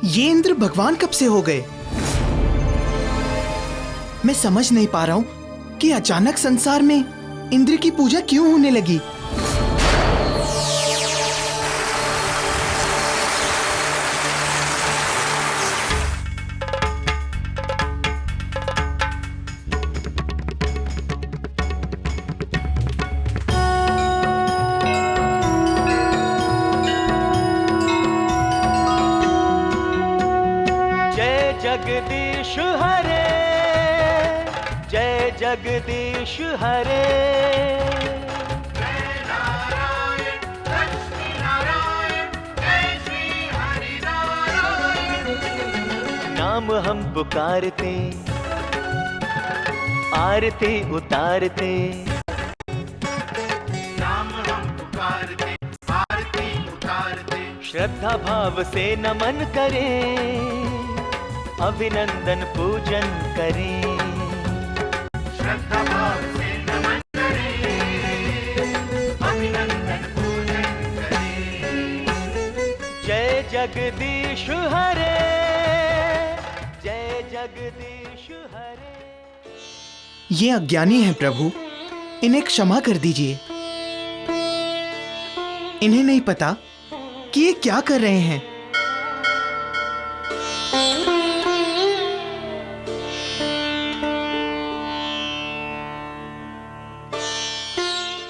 ये इंद्र भगवान कब से हो गए? मैं समझ नहीं पा रहा हूँ कि अचानक संसार में इंद्र की पूजा क्यों होने लगी। जगदीश हरे, जय जगदीश हरे। जय नारायण लक्ष्मी नारायण, जय श्री हरि नारायण। नाम हम पुकारते, आरती उतारते। नाम हम पुकारते, आरती उतारते। श्रद्धा भाव से नमन करें, अभिनंदन पूजन करें। श्रद्धा भाव से नमन करें, अभिनंदन पूजन करें। जय जगदीश हरे, जय जगदीश हरे। ये अज्ञानी है प्रभु, इन्हें क्षमा कर दीजिए। इन्हें नहीं पता कि ये क्या कर रहे हैं।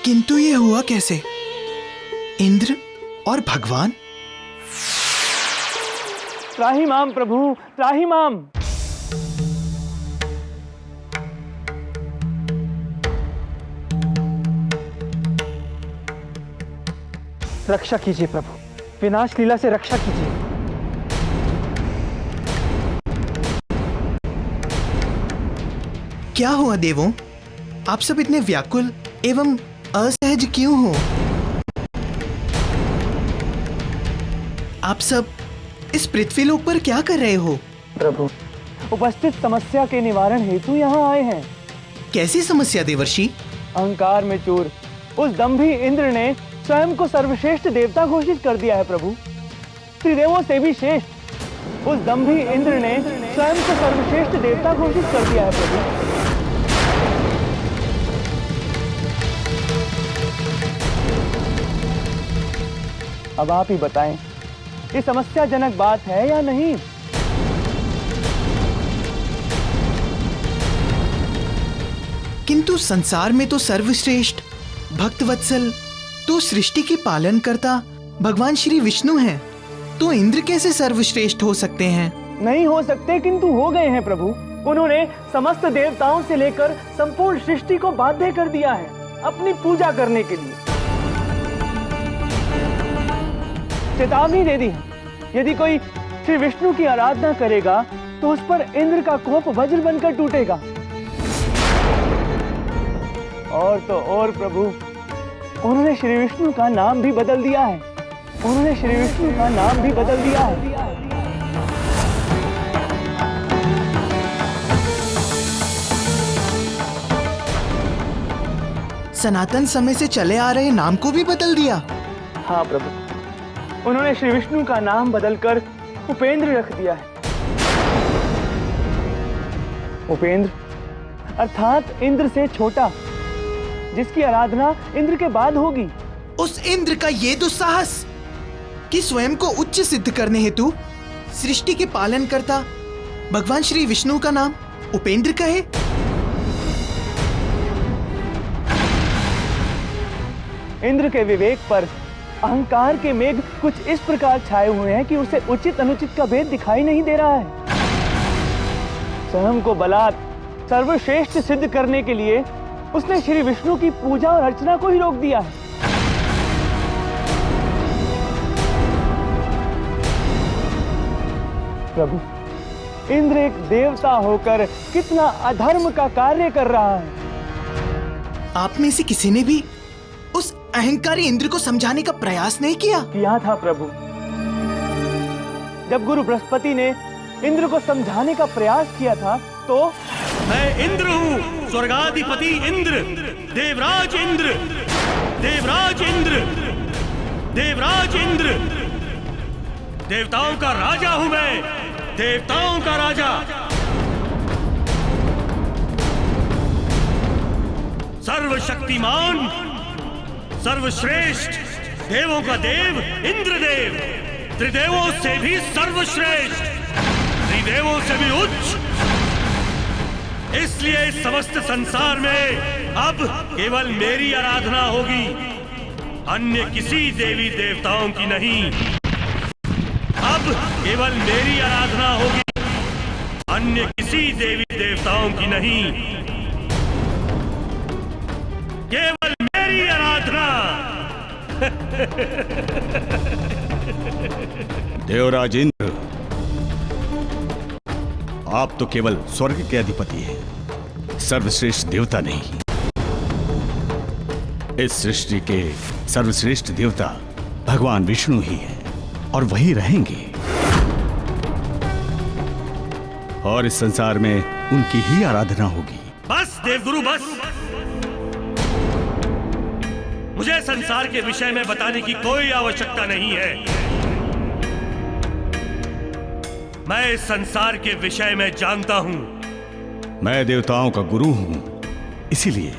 किंतु ये हुआ कैसे? इंद्र और भगवान? त्राहि माम प्रभु, त्राहि माम। रक्षा कीजिए प्रभु, विनाश लीला से रक्षा कीजिए। क्या हुआ देवों? आप सब इतने व्याकुल एवं असहज क्यों हो? आप सब इस पृथ्वीलोक पर क्या कर रहे हो? प्रभु, उपस्थित समस्या के निवारण हेतु यहाँ आए हैं। कैसी समस्या देवर्षि? अहंकार में चूर उस दंभी इंद्र ने स्वयं को सर्वश्रेष्ठ देवता घोषित कर दिया है प्रभु। त्रिदेवों से भी श्रेष्ठ उस दंभी इंद्र ने स्वयं को सर्वश्रेष्ठ देवता घोषित कर दिया है प्रभु। अब आप ही बताएं, ये समस्याजनक बात है या नहीं? किंतु संसार में तो सर्वश्रेष्ठ भक्तवत्सल तो सृष्टि के पालन करता भगवान श्री विष्णु हैं, तो इंद्र कैसे सर्वश्रेष्ठ हो सकते हैं? नहीं हो सकते, किंतु हो गए हैं प्रभु। उन्होंने समस्त देवताओं से लेकर संपूर्ण सृष्टि को बाध्य कर दिया है अपनी पूजा करने के लिए। चेतावनी दे दी है, यदि कोई श्री विष्णु की आराधना करेगा तो उस पर इंद्र का कोप वज्र बनकर टूटेगा। और तो और प्रभु, उन्होंने श्री विष्णु का नाम भी बदल दिया है। उन्होंने श्री विष्णु का नाम भी बदल दिया है। सनातन समय से चले आ रहे नाम को भी बदल दिया। हाँ प्रभु, उन्होंने श्री विष्णु का नाम बदलकर उपेंद्र रख दिया है। उपेंद्र अर्थात इंद्र से छोटा, जिसकी आराधना इंद्र के बाद होगी। उस इंद्र का ये दुस्साहस कि स्वयं को उच्च सिद्ध करने हेतु सृष्टि के पालन करता भगवान श्री विष्णु का नाम उपेंद्र कहे। इंद्र के विवेक पर अहंकार के मेघ कुछ इस प्रकार छाए हुए हैं कि उसे उचित अनुचित का भेद दिखाई नहीं दे रहा है। स्वयं को बलात् सर्वश्रेष्ठ सिद्ध करने के लिए उसने श्री विष्णु की पूजा और अर्चना को ही रोक दिया है। प्रभु, इंद्र एक देवता होकर कितना अधर्म का कार्य कर रहा है। आप में से किसी ने भी उस अहंकारी इंद्र को समझाने का प्रयास नहीं किया? किया था प्रभु। जब गुरु बृहस्पति ने इंद्र को समझाने का प्रयास किया था तो मैं इंद्र हूँ, स्वर्गाधिपति इंद्र, देवराज इंद्र, देवराज इंद्र, देवराज इंद्र। देवताओं का राजा हूं मैं, देवताओं का राजा। सर्वशक्तिमान, सर्वश्रेष्ठ, देवों का देव इंद्रदेव, त्रिदेवों से भी सर्वश्रेष्ठ, त्रिदेवों से भी उच्च। इसलिए इस समस्त संसार में अब केवल मेरी आराधना होगी, अन्य किसी देवी देवताओं की नहीं। अब केवल मेरी आराधना होगी, अन्य किसी देवी देवताओं की नहीं। केवल मेरी आराधना। देवराज इंद्र, आप तो केवल स्वर्ग के अधिपति हैं, सर्वश्रेष्ठ देवता नहीं। इस सृष्टि के सर्वश्रेष्ठ देवता भगवान विष्णु ही हैं और वही रहेंगे, और इस संसार में उनकी ही आराधना होगी। बस देवगुरु बस, मुझे संसार के विषय में बताने की कोई आवश्यकता नहीं है। मैं इस संसार के विषय में जानता हूं। मैं देवताओं का गुरु हूं, इसीलिए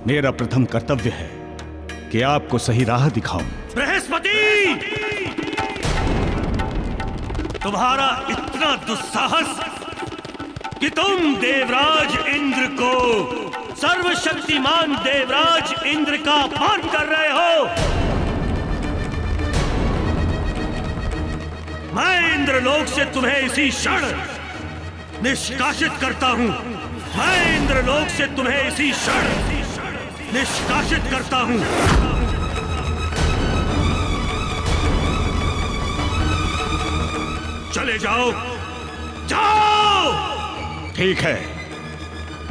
मेरा प्रथम कर्तव्य है कि आपको सही राह दिखाऊं। बृहस्पति, तुम्हारा इतना दुस्साहस कि तुम देवराज इंद्र को, सर्वशक्तिमान देवराज इंद्र का अपमान कर रहे हो। मैं इंद्रलोक से तुम्हें इसी क्षण निष्कासित करता हूं। मैं इंद्रलोक से तुम्हें इसी क्षण निष्कासित करता हूं। चले जाओ, जाओ। ठीक है,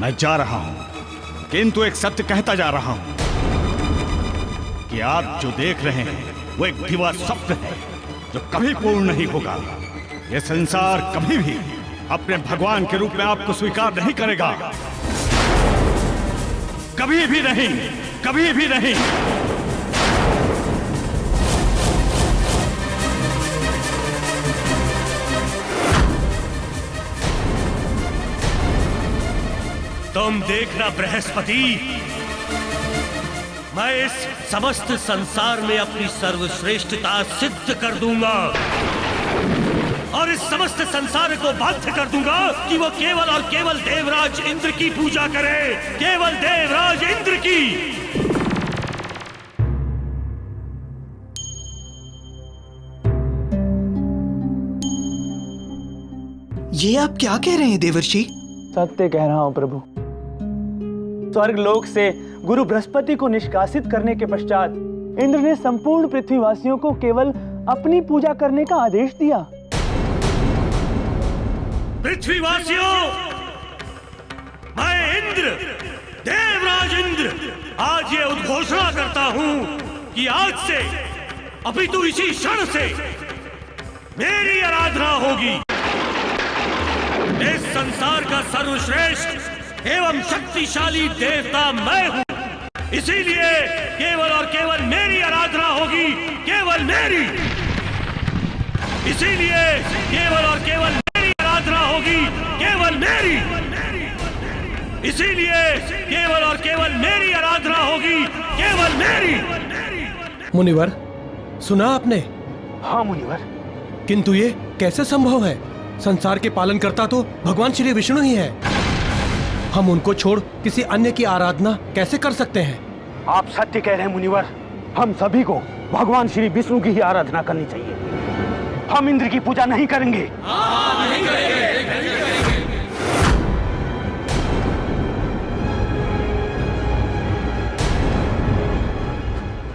मैं जा रहा हूं, किंतु एक सत्य कहता जा रहा हूं कि आप जो देख रहे हैं वो एक दिवा स्वप्न है जो कभी पूर्ण नहीं होगा। यह संसार कभी भी अपने भगवान के रूप में आपको स्वीकार नहीं करेगा, कभी भी नहीं, कभी भी नहीं। तुम देखना बृहस्पति, मैं इस समस्त संसार में अपनी सर्वश्रेष्ठता सिद्ध कर दूंगा और इस समस्त संसार को बाध्य कर दूंगा कि वो केवल और केवल देवराज इंद्र की पूजा करे, केवल देवराज इंद्र की। ये आप क्या कह रहे हैं देवर्षि? सत्य कह रहा हूं प्रभु। स्वर्ग लोक से गुरु बृहस्पति को निष्कासित करने के पश्चात इंद्र ने संपूर्ण पृथ्वीवासियों को केवल अपनी पूजा करने का आदेश दिया। पृथ्वीवासियों, मैं इंद्र, देवराज इंद्र, आज ये उद्घोषणा करता हूं कि आज से, अपितु इसी क्षण से मेरी आराधना होगी। इस संसार का सर्वश्रेष्ठ एवं शक्तिशाली देवता मैं हूं, इसीलिए केवल और केवल मेरी आराधना होगी, केवल मेरी। इसीलिए केवल और केवल मेरी आराधना होगी, केवल मेरी। इसीलिए केवल और केवल मेरी आराधना होगी, केवल मेरी। मुनिवर, सुना आपने? हाँ मुनिवर। किंतु ये कैसे संभव है? संसार के पालन करता तो भगवान श्री विष्णु ही है। हम उनको छोड़ किसी अन्य की आराधना कैसे कर सकते हैं? आप सत्य कह रहे हैं मुनिवर। हम सभी को भगवान श्री विष्णु की ही आराधना करनी चाहिए। हम इंद्र की पूजा नहीं करेंगे। नहीं करेंगे।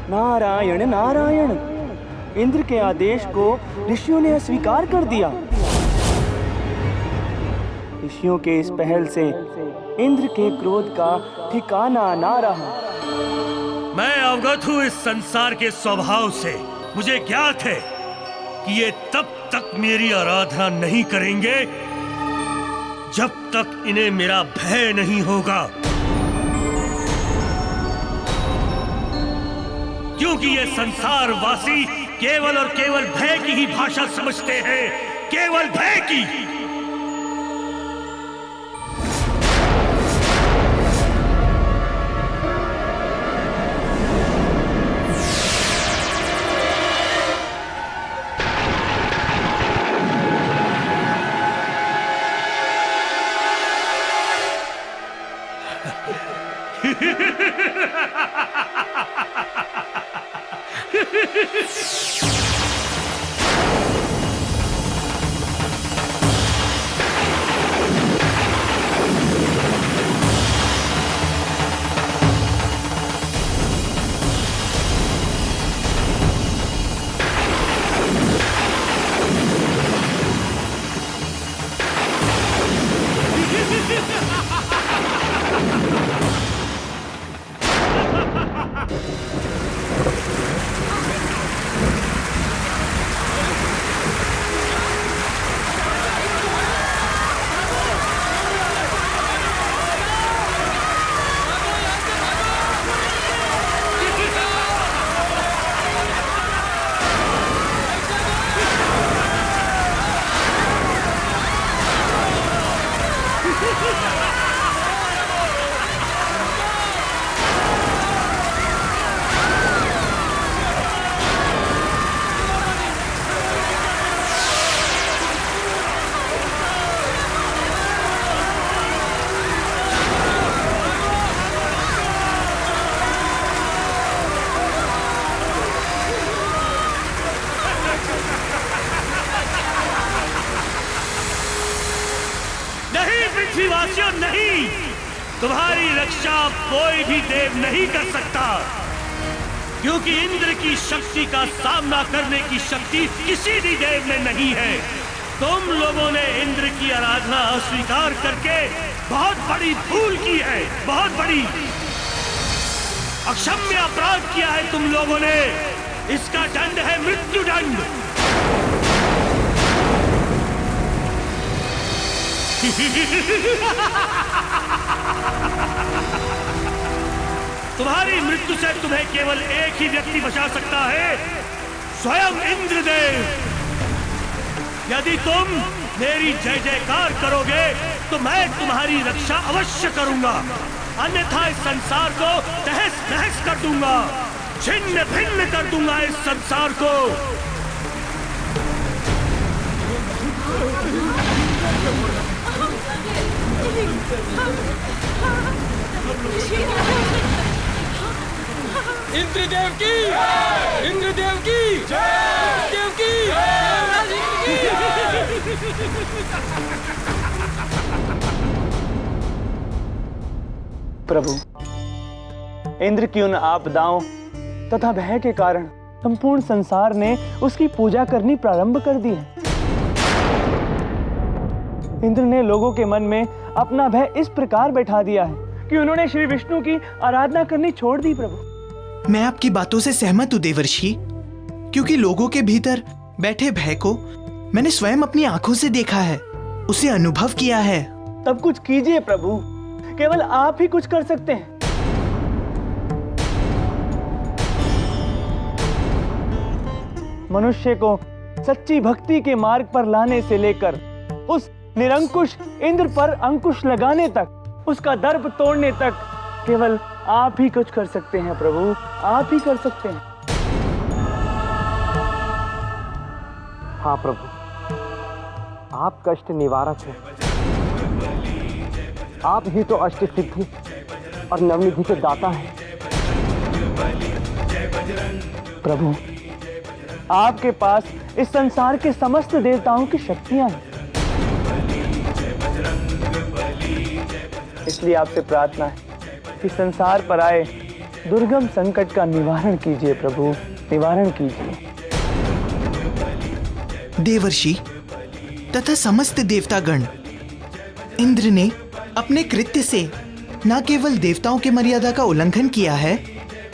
नारायण नारायण, इंद्र के आदेश को ऋषियों ने अस्वीकार कर दिया। ऋषियों के इस पहल से इंद्र के क्रोध का ठिकाना ना रहा। मैं अवगत हूं इस संसार के स्वभाव से। मुझे ज्ञात है कि ये तब तक मेरी आराधना नहीं करेंगे जब तक इन्हें मेरा भय नहीं होगा, क्योंकि ये संसारवासी केवल और केवल भय की ही भाषा समझते हैं, केवल भय की। पृथ्वीवासियों नहीं, तुम्हारी रक्षा कोई भी देव नहीं कर सकता, क्योंकि इंद्र की शक्ति का सामना करने की शक्ति किसी भी देव में नहीं है। तुम लोगों ने इंद्र की आराधना अस्वीकार करके बहुत बड़ी भूल की है, बहुत बड़ी अक्षम्य अपराध किया है तुम लोगों ने। इसका दंड है मृत्यु दंड। तुम्हारी मृत्यु से तुम्हें केवल एक ही व्यक्ति बचा सकता है, स्वयं इंद्रदेव। यदि तुम मेरी जय जयकार करोगे तो मैं तुम्हारी रक्षा अवश्य करूंगा, अन्यथा इस संसार को तहस नहस कर दूंगा, छिन्न भिन्न कर दूंगा इस संसार को। इंद्रदेव की, इंद्रदेव की, इंद्रदेव की, प्रभु, इंद्र की उन आपदाओं तथा भय के कारण संपूर्ण संसार ने उसकी पूजा करनी प्रारंभ कर दी है। इंद्र ने लोगों के मन में अपना भय इस प्रकार बैठा दिया है कि उन्होंने श्री विष्णु की आराधना करनी छोड़ दी। प्रभु, मैं आपकी बातों से सहमत हूँ देवर्षि, क्योंकि लोगों के भीतर बैठे भय को मैंने स्वयं अपनी आंखों से देखा है, उसे अनुभव किया है। तब कुछ कीजिए प्रभु, केवल आप ही कुछ कर सकते हैं। मनुष्य को सच्ची भक्ति के मार्ग पर लाने से लेकर उस निरंकुश इंद्र पर अंकुश लगाने तक, उसका दर्प तोड़ने तक केवल आप ही कुछ कर सकते हैं प्रभु, आप ही कर सकते हैं। हाँ प्रभु, आप कष्ट निवारक हैं। आप ही तो अष्ट सिद्धि और नवनिधि के दाता हैं। प्रभु, आपके पास इस संसार के समस्त देवताओं की शक्तियां हैं, इसलिए आपसे प्रार्थना है कि संसार पर आए दुर्गम संकट का निवारण कीजिए प्रभु, निवारण कीजिए। देवर्षि तथा समस्त देवतागण, इंद्र ने अपने कृत्य से न केवल देवताओं की मर्यादा का उल्लंघन किया है,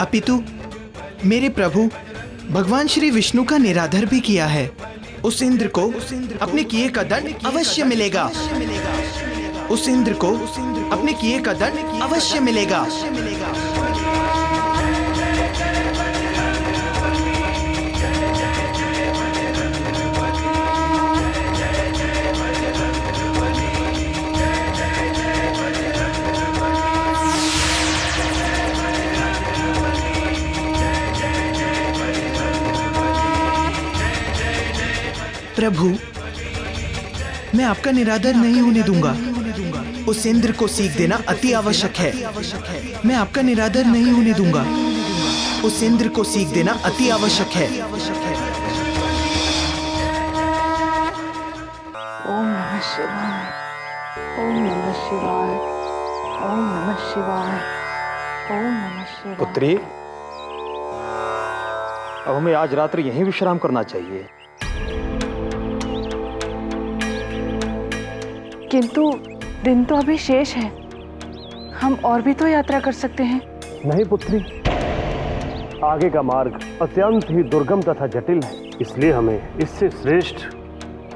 अपितु मेरे प्रभु भगवान श्री विष्णु का निरादर भी किया है। उस इंद्र को अपने किए का दंड अवश्य मिलेगा। उस इंद्र को अपने किए का दंड अवश्य मिलेगा। प्रभु, मैं आपका निरादर नहीं होने दूंगा। उस इंद्र को सीख देना अति आवश्यक है। मैं आपका निरादर नहीं होने दूंगा। उस इंद्र को सीख देना अति आवश्यक है। ओम नमः शिवाय, ओम नमः शिवाय, ओम नमः शिवाय, ओम नमः शिवाय। पुत्री, अब हमें आज रात्रि यहीं विश्राम करना चाहिए। किंतु दिन तो अभी शेष है, हम और भी तो यात्रा कर सकते हैं। नहीं पुत्री, आगे का मार्ग अत्यंत ही दुर्गम तथा जटिल है, इसलिए हमें इससे श्रेष्ठ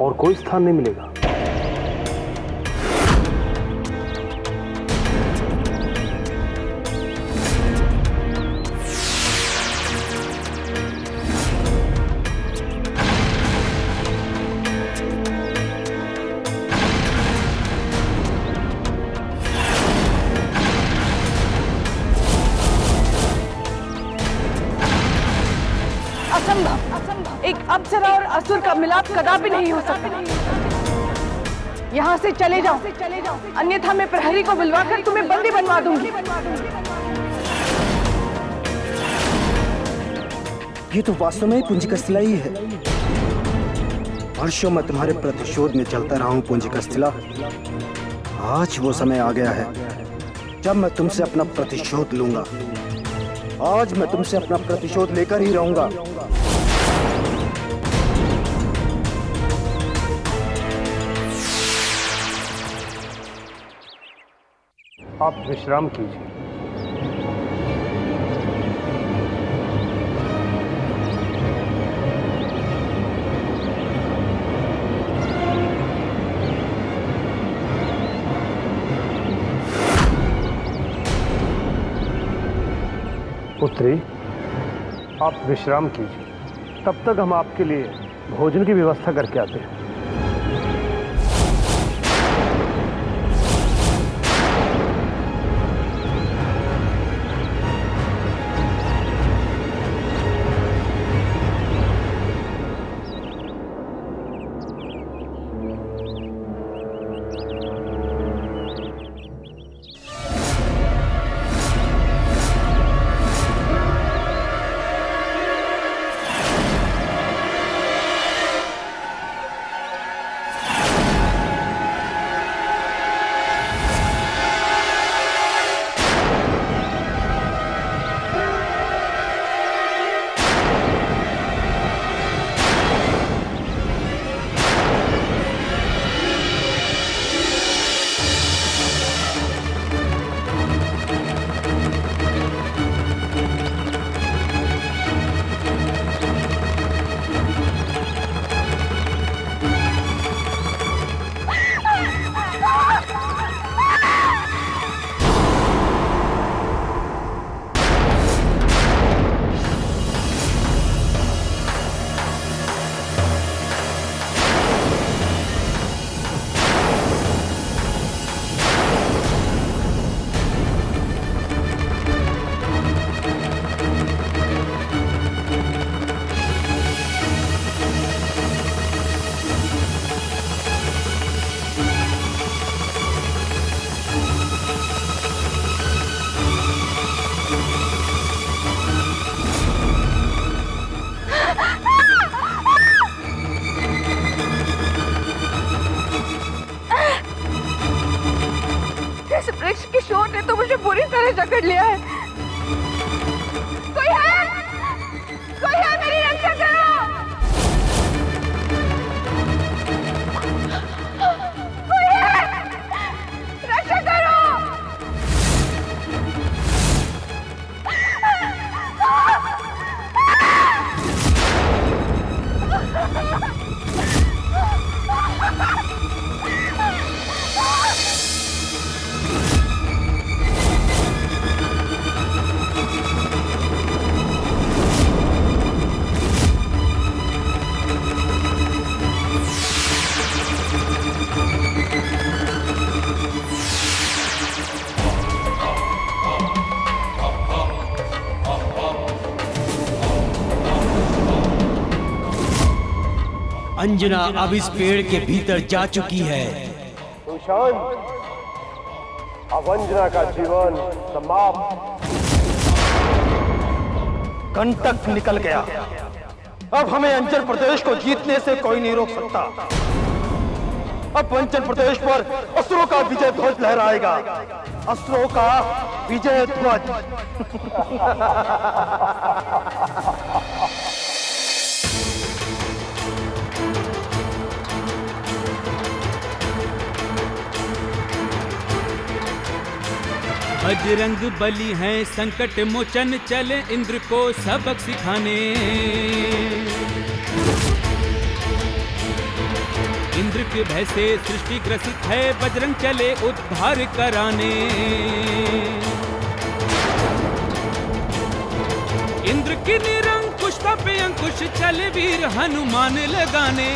और कोई स्थान नहीं मिलेगा। असंभव, एक अप्सरा और असुर का मिलाप कदापि नहीं हो सकता। यहाँ से चले जाओ, अन्यथा मैं प्रहरी को बुलवाकर तुम्हें बंदी बनवा दूंगी। ये तो वास्तव में पुंजिकस्थिला ही है। वर्षों में तुम्हारे प्रतिशोध में चलता रहा हूं पुंजिकस्थिला। आज वो समय आ गया है जब मैं तुमसे अपना प्रतिशोध लूंगा। आज मैं तुमसे अपना प्रतिशोध लेकर ही रहूंगा। आप विश्राम कीजिए। पुत्री, आप विश्राम कीजिए, तब तक हम आपके लिए भोजन की व्यवस्था करके आते हैं। किशोर ने तो मुझे पूरी तरह जकड़ लिया है। कोई है? कोई है, मेरी रक्षा करो। कोई है? रक्षा करो। अंजना अब इस पेड़ के भीतर जा चुकी है। सुशांत, अब अंजना का जीवन समाप्त। कंटक निकल गया। अब हमें अंचल प्रदेश को जीतने से कोई नहीं रोक सकता। अब अंचल प्रदेश पर असुरों का विजय ध्वज लहराएगा। असुरों का विजय ध्वज। बजरंग बली हैं संकट मोचन, चले इंद्र को सबक सिखाने। इंद्र के भय से सृष्टि ग्रसित है, बजरंग चले उद्धार कराने। इंद्र की निरंकुशता पे अंकुश, चले वीर हनुमान लगाने।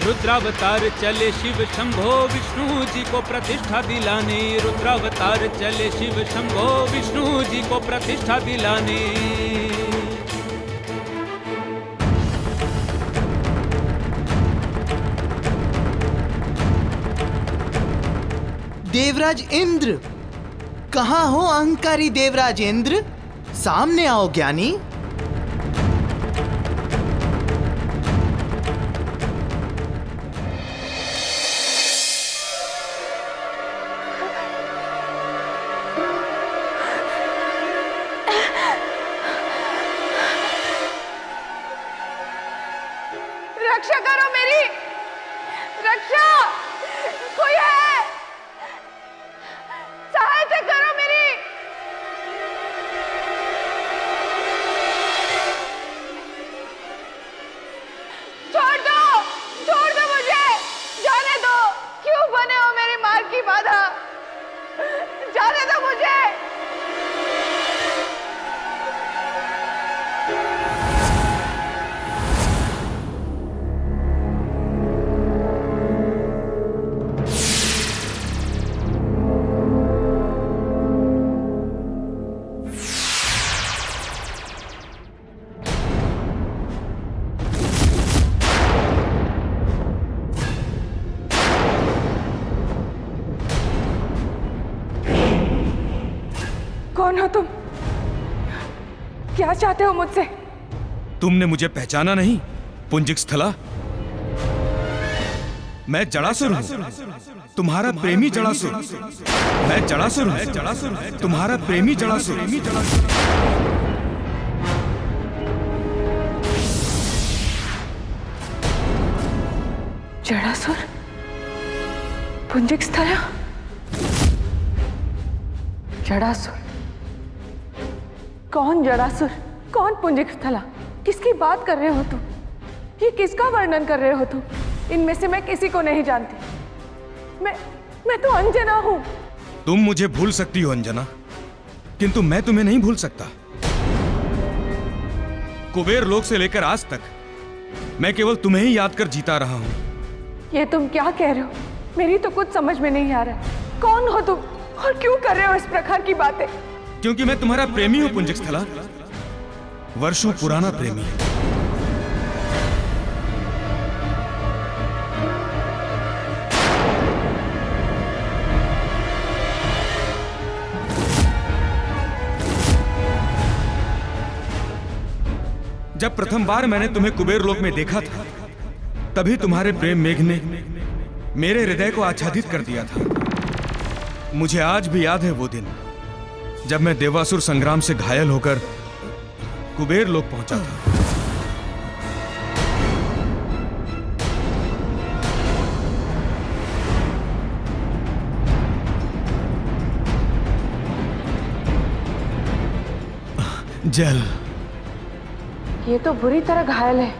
रुद्रावतार चले शिव शंभो, विष्णु जी को प्रतिष्ठा दिलाने। रुद्रावतार चले शिव शंभो, विष्णु जी को प्रतिष्ठा दिलाने। देवराज इंद्र, कहाँ हो अहंकारी देवराज इंद्र? सामने आओ ज्ञानी। रक्षा करो मेरी, रक्षा, कोई है, सहायता करो मेरी। छोड़ दो मुझे, जाने दो। क्यों बने हो मेरी मार्ग की बाधा? जाने दो मुझे। कौन हो तुम? क्या चाहते हो मुझसे? तुमने मुझे पहचाना नहीं? पुंजिक स्थला, मैं जड़ासुर हूँ, तुम्हारा प्रेमी जड़ासुर। मैं जड़ासुर हूँ, तुम्हारा प्रेमी जड़ासुर। जड़ासुर? पुंजिक स्थला? जड़ासुर? कौन जड़ासुर? कौन पुंजिक स्थला? किसकी बात कर रहे हो तुम? ये किसका वर्णन कर रहे हो तुम? इनमें से मैं किसी को नहीं जानती। मैं तो अंजना हूं। तुम मुझे भूल सकती हो अंजना, किंतु मैं तुम्हें नहीं भूल सकता। कुबेर लोक से लेकर आज तक मैं केवल तुम्हें ही याद कर जीता रहा हूं। ये तुम क्या कह रहे हो? मेरी तो कुछ समझ में नहीं आ रहा। कौन हो तुम और क्यों कर रहे हो इस प्रकार की बातें? क्योंकि मैं तुम्हारा प्रेमी हूं पुंजिक स्थला, वर्षों पुराना प्रेमी। जब प्रथम बार मैंने तुम्हें कुबेर लोक में देखा था, तभी तुम्हारे प्रेम मेघ ने मेरे हृदय को आच्छादित कर दिया था। मुझे आज भी याद है वो दिन, जब मैं देवासुर संग्राम से घायल होकर कुबेर लोक पहुंचा था। जल। ये तो बुरी तरह घायल है।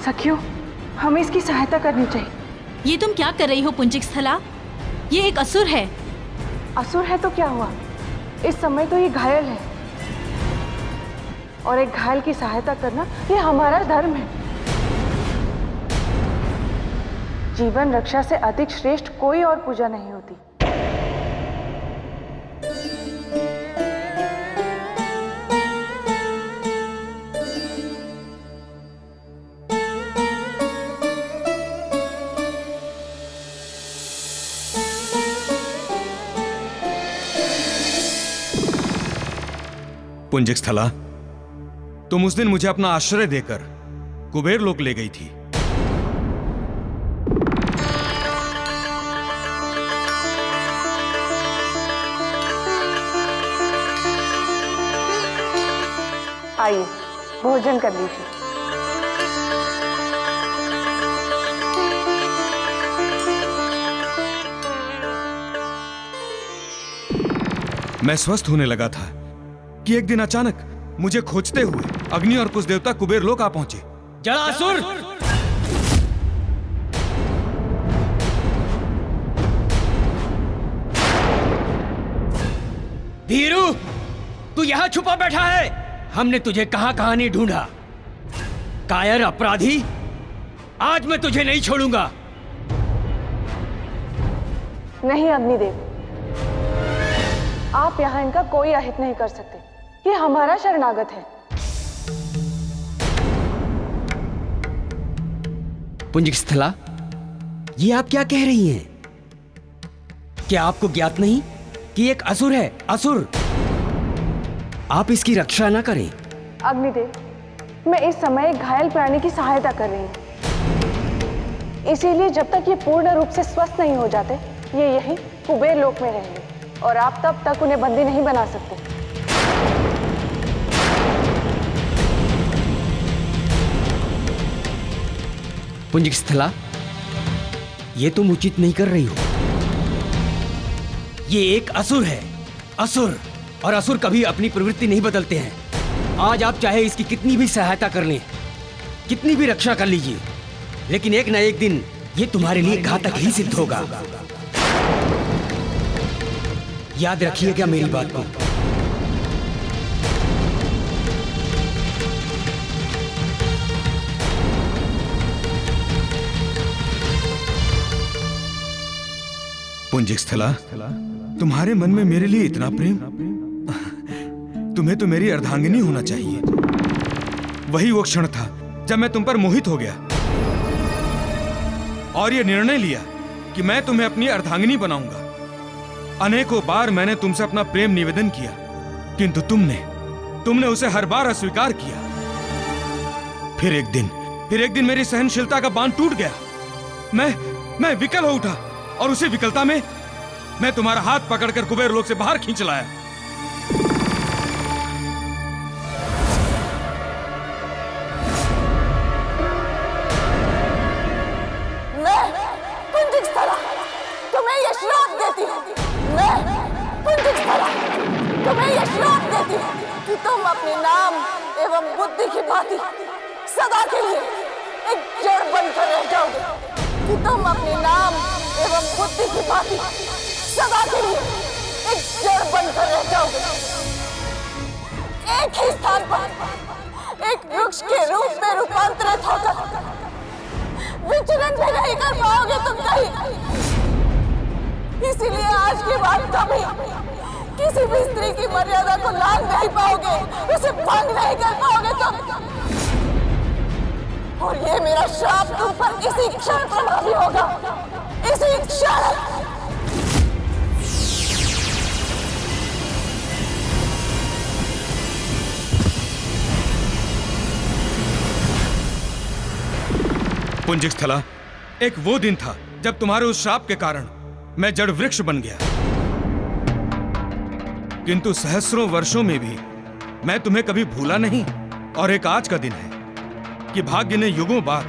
सखियों, हमें इसकी सहायता करनी चाहिए। ये तुम क्या कर रही हो पुंजिक स्थला? ये एक असुर है। असुर है तो क्या हुआ? इस समय तो ये घायल है, और एक घायल की सहायता करना ये हमारा धर्म है। जीवन रक्षा से अधिक श्रेष्ठ कोई और पूजा नहीं होती। पुंजिकस्थला, तुम उस दिन मुझे अपना आश्रय देकर कुबेर लोक ले गई थी। आइए भोजन कर लीजिए। मैं स्वस्थ होने लगा था कि एक दिन अचानक मुझे खोजते हुए अग्नि और कुछ देवता कुबेर लोक आ पहुंचे। जलासुर! धीरू, तू यहां छुपा बैठा है। हमने तुझे कहां कहां नहीं ढूंढा। कायर अपराधी, आज मैं तुझे नहीं छोड़ूंगा। नहीं अग्निदेव, आप यहाँ इनका कोई अहित नहीं कर सकते। ये हमारा शरणागत है। पुंजिकस्थला, ये आप क्या कह रही हैं? क्या आपको ज्ञात नहीं कि एक असुर है? असुर! आप इसकी रक्षा ना करें। अग्निदेव, मैं इस समय एक घायल प्राणी की सहायता कर रही हूँ। इसीलिए जब तक ये पूर्ण रूप से स्वस्थ नहीं हो जाते, ये यहीं कुबेर लोक में रहेंगे और आप तब तक उन्हें बंदी नहीं बना सकते। पुंजिकस्थला, ये तुम उचित नहीं कर रही हो। ये एक असुर है, असुर, और असुर कभी अपनी प्रवृत्ति नहीं बदलते हैं। आज आप चाहे इसकी कितनी भी सहायता कर लें, कितनी भी रक्षा कर लीजिए, लेकिन एक न एक दिन ये तुम्हारे लिए घातक ही सिद्ध होगा। याद रखिएगा मेरी बात को। पुंजिकस्थला, तुम्हारे मन में मेरे लिए इतना प्रेम, तुम्हें तो मेरी अर्धांगिनी होना चाहिए। वही वो क्षण था जब मैं तुम पर मोहित हो गया और ये निर्णय लिया कि मैं तुम्हें अपनी अर्धांगिनी बनाऊंगा। अनेकों बार मैंने तुमसे अपना प्रेम निवेदन किया, किंतु तुमने उसे हर बार अस्वीकार किया। फिर एक दिन मेरी सहनशीलता का बांध टूट गया। मैं विकल हो उठा और उसी विकलता में मैं तुम्हारा हाथ पकड़कर कुबेर लोक से बाहर खींच लाया। मैं पुंजिकस्थला तुम्हें यह श्राप देती हूँ। मैं पुंजिकस्थला तुम्हें यह श्राप देती हूँ कि तुम अपने नाम एवं बुद्धि की भांति सदा के लिए एक जड़ बनकर रह जाओगे। कि तुम अपने नाम एवं बुद्धि की भांति सदा के लिए एक जड़ बनकर रह जाओगे। एक ही स्थान पर एक वृक्ष के रूप में रूपांतरित होकर विचरण भी नहीं कर पाओगे तुम कहीं। इसीलिए आज के बाद कभी किसी भी स्त्री की मर्यादा को लांघ नहीं पाओगे, उसे भंग नहीं कर पाओगे तुम। और ये मेरा श्राप तुम पर इसी क्षण प्रभावी होगा, इसी क्षण। पुंजिकस्थला, एक वो दिन था जब तुम्हारे उस श्राप के कारण मैं जड़ वृक्ष बन गया। किंतु सहस्रों वर्षों में भी मैं तुम्हें कभी भूला नहीं। और एक आज का दिन है कि भाग्य ने युगों बाद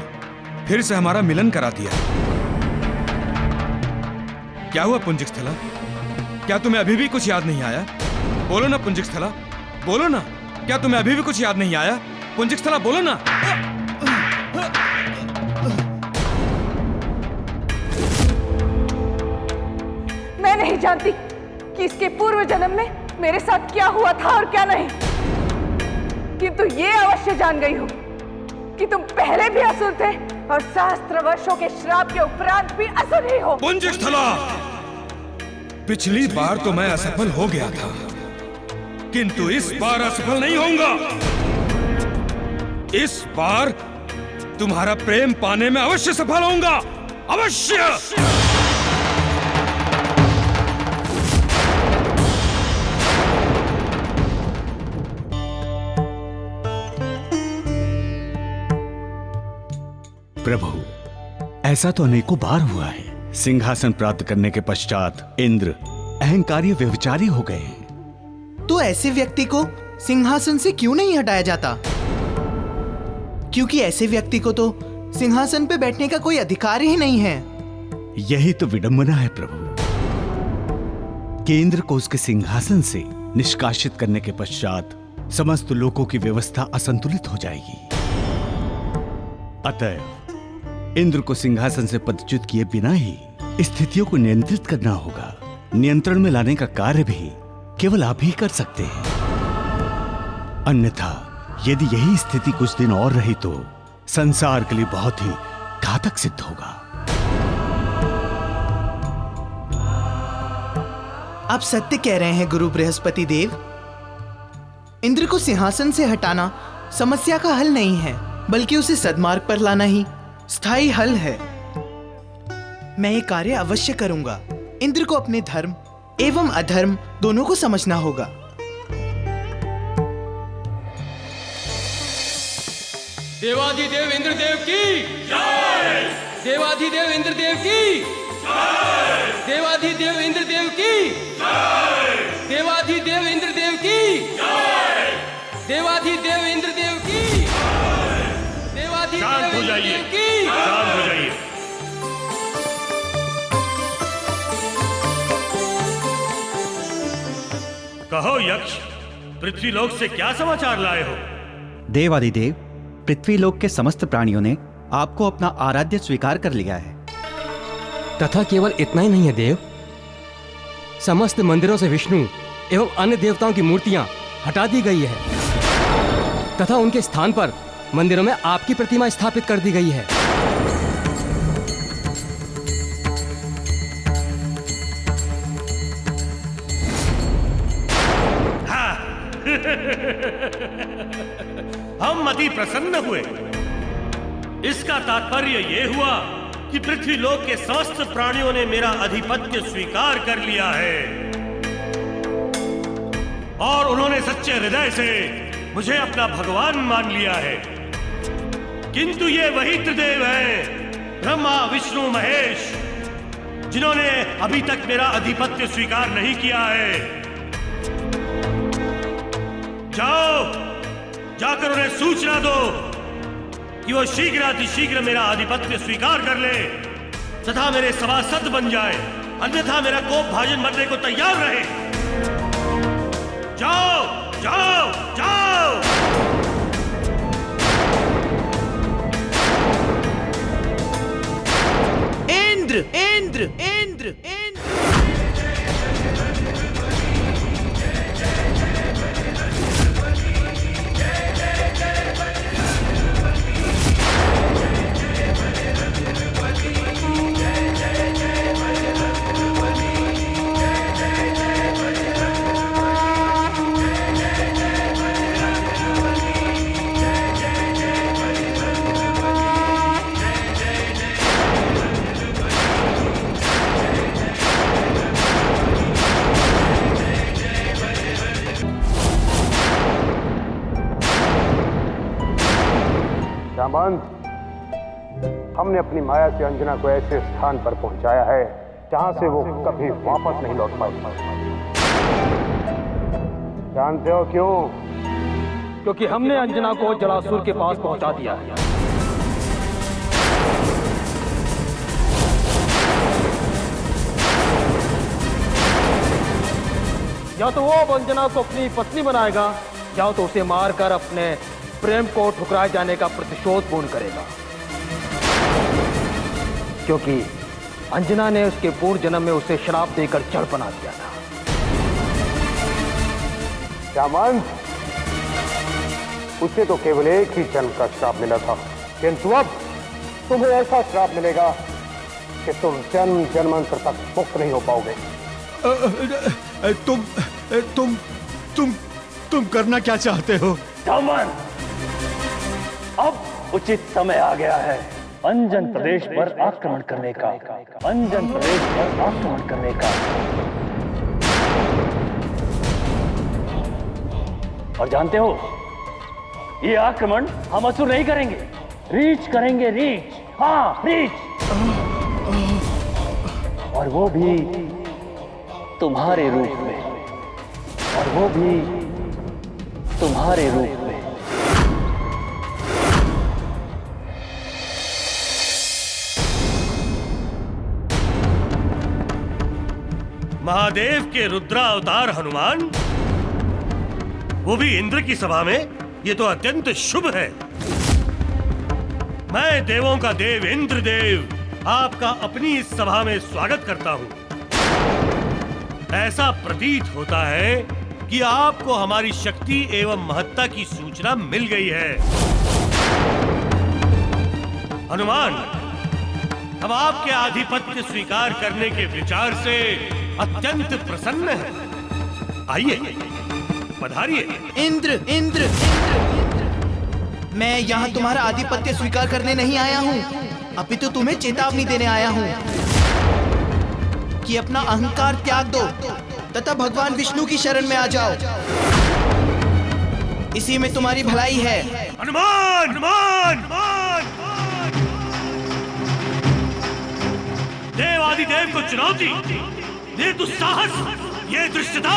फिर से हमारा मिलन करा दिया। क्या हुआ पुंजिकस्थला? क्या तुम्हें अभी भी कुछ याद नहीं आया? बोलो ना पुंजिकस्थला, बोलो ना। क्या तुम्हें अभी भी कुछ याद नहीं आया? पुंजिकस्थला बोलो ना। मैं नहीं जानती कि इसके पूर्व जन्म में मेरे साथ क्या हुआ था और क्या नहीं, किंतु ये अवश्य जान गई हूं कि तुम पहले भी असुर थे और सहस्त्र वर्षों के श्राप के उपरांत भी असुर ही हो। पुंजिकस्थला, पिछली बार तो मैं असफल हो गया था, किंतु इस बार असफल नहीं होऊंगा। इस बार तुम्हारा प्रेम पाने में अवश्य सफल होऊंगा, अवश्य। प्रभु, ऐसा तो अनेकों बार हुआ है। सिंहासन प्राप्त करने के पश्चात इंद्र अहंकारी व्यभिचारी हो गए हैं। तो ऐसे व्यक्ति को सिंहासन से क्यों नहीं हटाया जाता? क्योंकि ऐसे व्यक्ति को तो सिंहासन पे बैठने का कोई अधिकार ही नहीं है। यही तो विडंबना है प्रभु। केंद्र को उसके सिंहासन से निष्कासित करने के पश्चात समस्त लोगों की व्यवस्था असंतुलित हो जाएगी। अतः इंद्र को सिंहासन से पदच्युत किए बिना ही स्थितियों को नियंत्रित करना होगा। नियंत्रण में लाने का कार्य भी केवल आप ही कर सकते हैं। अन्यथा यदि यही स्थिति कुछ दिन और रही तो संसार के लिए बहुत ही घातक सिद्ध होगा। आप सत्य कह रहे हैं गुरु बृहस्पति देव। इंद्र को सिंहासन से हटाना समस्या का हल नहीं है, बल्कि उसे सद्मार्ग पर लाना ही स्थायी हल है। मैं ये कार्य अवश्य करूंगा। इंद्र को अपने धर्म एवं अधर्म दोनों को समझना होगा। देवाधिदेव इंद्रदेव की जय। देवाधिदेव इंद्रदेव की जय। देवाधिदेव इंद्रदेव की जय। देवाधिदेव इंद्रदेव की जय। देवाधिदेव इंद्रदेव की जय। शांत हो जाइए, शांत हो जाइए। कहो यक्ष, पृथ्वीलोक से क्या समाचार लाए हो? देवाधिदेव, पृथ्वीलोक के समस्त प्राणियों ने आपको अपना आराध्य स्वीकार कर लिया है। तथा केवल इतना ही नहीं है देव, समस्त मंदिरों से विष्णु एवं अन्य देवताओं की मूर्तियां हटा दी गई है तथा उनके स्थान पर मंदिरों में आपकी प्रतिमा स्थापित कर दी गई है। हम अति प्रसन्न हुए। इसका तात्पर्य यह हुआ कि पृथ्वीलोक के समस्त प्राणियों ने मेरा आधिपत्य स्वीकार कर लिया है और उन्होंने सच्चे हृदय से मुझे अपना भगवान मान लिया है। किंतु ये वही त्रिदेव हैं, ब्रह्मा विष्णु महेश, जिन्होंने अभी तक मेरा आधिपत्य स्वीकार नहीं किया है। जाओ, जाकर उन्हें सूचना दो कि वो शीघ्र मेरा आधिपत्य स्वीकार कर ले तथा मेरे सभासद बन जाए, अन्यथा मेरा कोप भाजन बनने को तैयार रहे। जाओ जाओ जाओ। इंद्र इंद्र इंद्र इंद्र। हमने अपनी माया से अंजना को ऐसे स्थान पर पहुंचाया है जहां से वो कभी वापस नहीं लौट पाएगी। जानते हो क्यों? क्योंकि हमने अंजना को जलासुर के पास पहुंचा दिया है। या तो वो अब अंजना को अपनी पत्नी बनाएगा या तो उसे मारकर अपने प्रेम को ठुकराए जाने का प्रतिशोध पूर्ण करेगा, क्योंकि अंजना ने उसके पूर्व जन्म में उसे श्राप देकर जड़ बना दिया था। श्यामंत, उसे तो केवल एक ही जन्म का श्राप मिला था, किंतु अब तुम्हें ऐसा श्राप मिलेगा कि तुम जन्म जन्मांतर तक मुक्त नहीं हो पाओगे। तुम करना क्या चाहते हो? श्यामंत, अब उचित समय आ गया है अंजन प्रदेश पर आक्रमण करने का। अंजन प्रदेश पर आक्रमण करने का। और जानते हो, ये आक्रमण हम असुर नहीं करेंगे, रीच करेंगे, रीच, हाँ रीच, और वो भी तुम्हारे रूप में, और वो भी तुम्हारे रूप में। महादेव के रुद्रावतार हनुमान, वो भी इंद्र की सभा में, ये तो अत्यंत शुभ है। मैं देवों का देव इंद्रदेव आपका अपनी इस सभा में स्वागत करता हूं। ऐसा प्रतीत होता है कि आपको हमारी शक्ति एवं महत्ता की सूचना मिल गई है। हनुमान, हम आपके आधिपत्य स्वीकार करने के विचार से अत्यंत प्रसन्न हैं। आइए, पधारिए। इंद्र, इंद्र, इंद्र, मैं यहाँ तुम्हारा आधिपत्य स्वीकार करने नहीं आया हूँ, अपितु तुम्हें चेतावनी देने आया हूँ कि अपना अहंकार त्याग दो तथा भगवान विष्णु की शरण में आ जाओ। इसी में तुम्हारी भलाई है। हनुमान, हनुमान, हनुमान, देव आदिदेव को चुनौती, ये दुस्साहस, ये दृष्टता